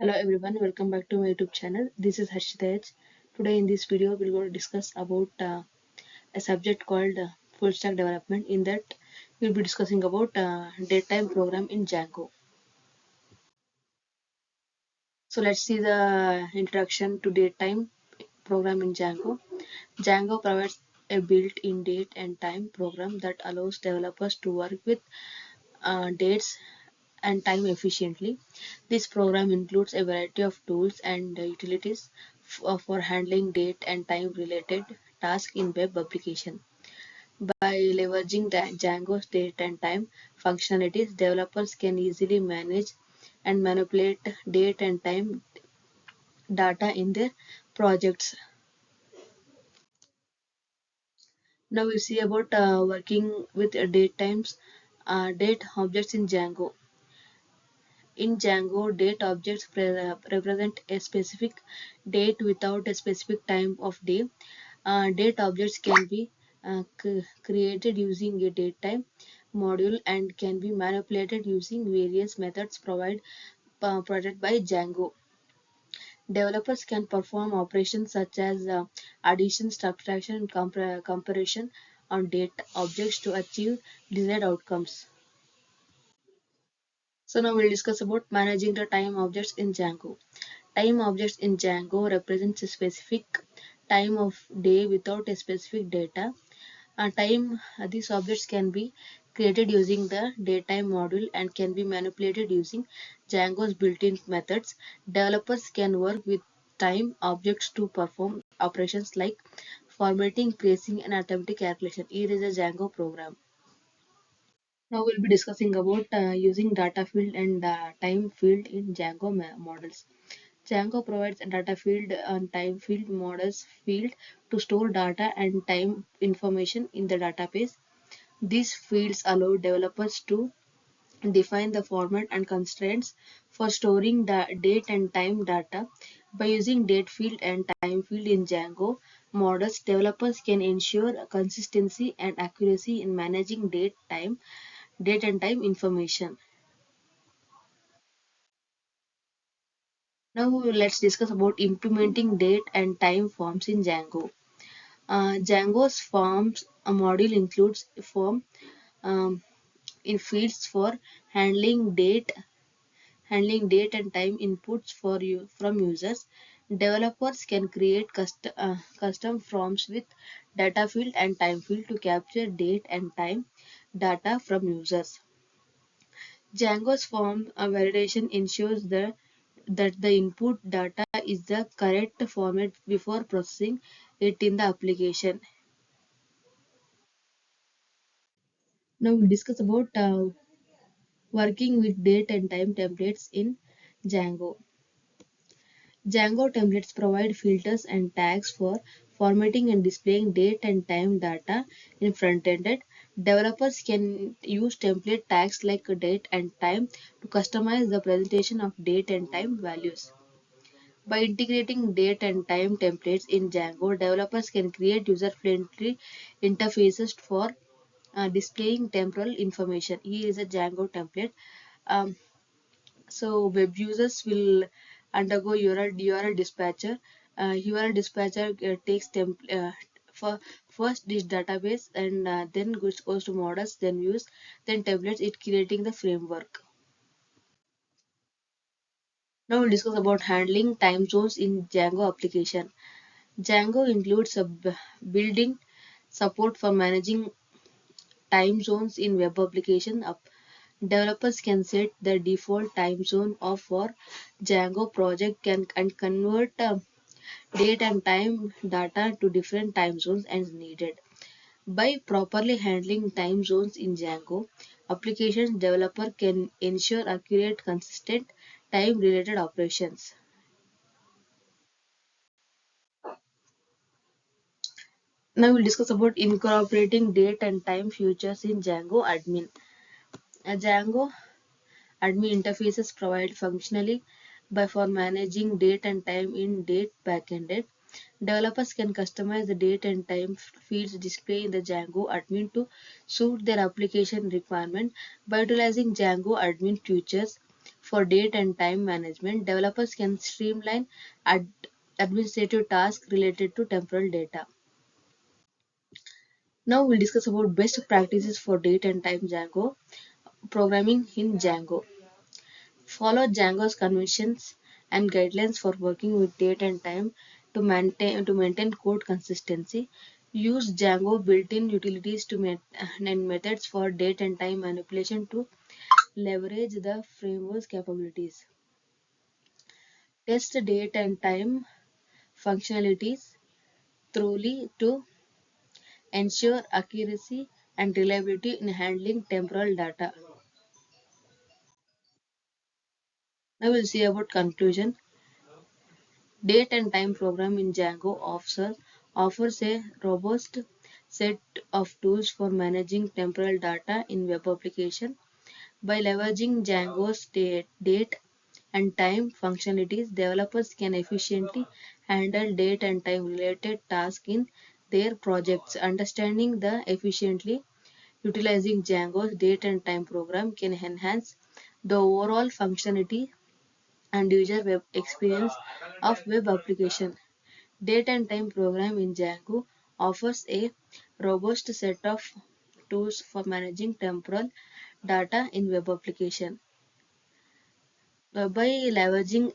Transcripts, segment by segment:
Hello everyone, welcome back to my YouTube channel. This is Harshitej. Today in this video we're going to discuss about a subject called full stack development. In that we'll be discussing about datetime program in Django. So let's see the introduction to datetime program in Django. Django provides a built-in date and time program that allows developers to work with dates and time efficiently. This program includes a variety of tools and utilities for handling date and time related tasks in web application. By leveraging the Django's date and time functionalities, developers can easily manage and manipulate date and time data in their projects. Now we see about working with date times, date objects in Django. In Django, date objects represent a specific date without a specific time of day. Date objects can be created using a datetime module and can be manipulated using various methods provided by Django. Developers can perform operations such as addition, subtraction, and comparison on date objects to achieve desired outcomes. So now we'll discuss about managing the time objects in Django. Time objects in Django represents a specific time of day without a specific data. These objects can be created using the datetime module and can be manipulated using Django's built-in methods. Developers can work with time objects to perform operations like formatting, tracing, and arithmetic calculation. Here is a Django program. Now we'll be discussing about using data field and time field in Django models. Django provides a data field and time field models field to store data and time information in the database. These fields allow developers to define the format and constraints for storing the date and time data. By using date field and time field in Django models, developers can ensure consistency and accuracy in managing date and time information. Now let's discuss about implementing date and time forms in Django. Django's forms module includes a form um, in fields for handling date and time inputs for you from users. Developers can create custom forms with data field and time field to capture date and time data from users. Django's form validation ensures that the input data is the correct format before processing it in the application. Now we'll discuss about working with date and time templates in Django. Django templates provide filters and tags for formatting and displaying date and time data in front-ended. Developers can use template tags like date and time to customize the presentation of date and time values. By integrating date and time templates in Django, developers can create user-friendly interfaces for displaying temporal information. Here is a Django template. Um, so web users will undergo URL dispatcher. URL dispatcher takes for first this database and then goes to models, then views, then templates. It creating the framework. Now we'll discuss about handling time zones in Django application. Django includes a building support for managing time zones in web application. Developers can set the default time zone of for Django project and convert date and time data to different time zones as needed. By properly handling time zones in Django, application developer can ensure accurate, consistent time-related operations. Now we'll discuss about incorporating date and time features in Django admin. Django admin interfaces provide functionally by for managing date and time in date backended. Developers can customize the date and time fields displayed in the Django admin to suit their application requirement by utilizing Django admin features. For date and time management, developers can streamline administrative tasks related to temporal data. Now we'll discuss about best practices for date and time Django programming in Django. Follow Django's conventions and guidelines for working with date and time to maintain code consistency. Use Django built-in utilities and methods for date and time manipulation to leverage the framework's capabilities. Test date and time functionalities thoroughly to ensure accuracy and reliability in handling temporal data. Now we'll see about conclusion. Date and time program in Django offers a robust set of tools for managing temporal data in web application. By leveraging Django's date and time functionalities, developers can efficiently handle date and time related tasks in their projects. Understanding the efficiently utilizing Django's date and time program can enhance the overall functionality and user web experience of web application. Date and time program in Django offers a robust set of tools for managing temporal data in web application. By leveraging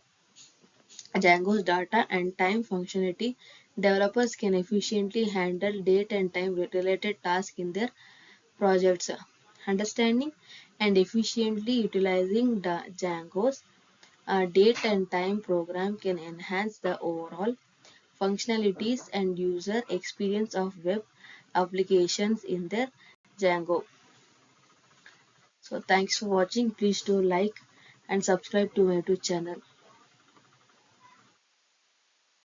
Django's data and time functionality, developers can efficiently handle date and time related tasks in their projects. Understanding and efficiently utilizing the Django's date and time program can enhance the overall functionalities and user experience of web applications in their Django. So thanks for watching. Please do like and subscribe to my YouTube channel.